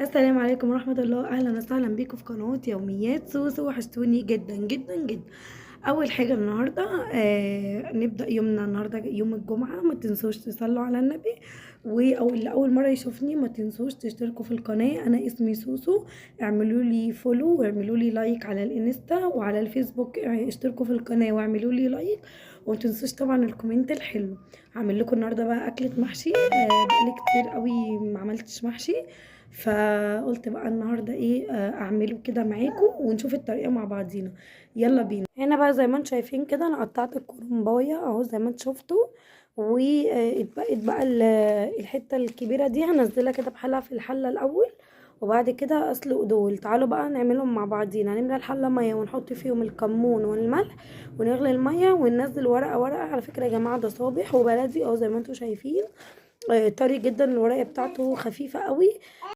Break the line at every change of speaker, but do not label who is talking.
السلام عليكم ورحمة الله، أهلا وسهلا بيكم في قناة يوميات سوسو. وحشتوني جدا جدا جدا. أول حاجة النهاردة نبدأ يومنا. النهاردة يوم الجمعة، ما تنسوش تصلوا على النبي. أو اللي أول مرة يشوفني ما تنسوش تشتركوا في القناة. أنا اسمي سوسو، اعملوا لي فولو واعملوا لي لايك على الانستا وعلى الفيسبوك. اشتركوا في القناة واعملوا لي لايك، وما تنسوش طبعا الكومنت الحلو. هعمل لكم النهارده بقى أكلة محشي. بقالي كتير قوي ما عملتش محشي، فقلت بقى النهارده ايه اعمله كده معاكم ونشوف الطريقه مع بعضينا. يلا بينا. هنا بقى زي ما انتم شايفين كده انا قطعت الكرنبايه اهو زي ما انتم شفتوا، واتبقت بقى الحته الكبيره دي هنزلها كده بحالها في الحله الاول، وبعد كده اسلق دول. تعالوا بقى نعملهم مع بعضينا. نملى الحله ميه ونحط فيهم الكمون والملح ونغلي الميه وننزل ورقه ورقه. على فكره يا جماعه ده صابح وبلدي اهو زي ما انتم شايفين. طري جدا، الورقه بتاعته خفيفه قوي.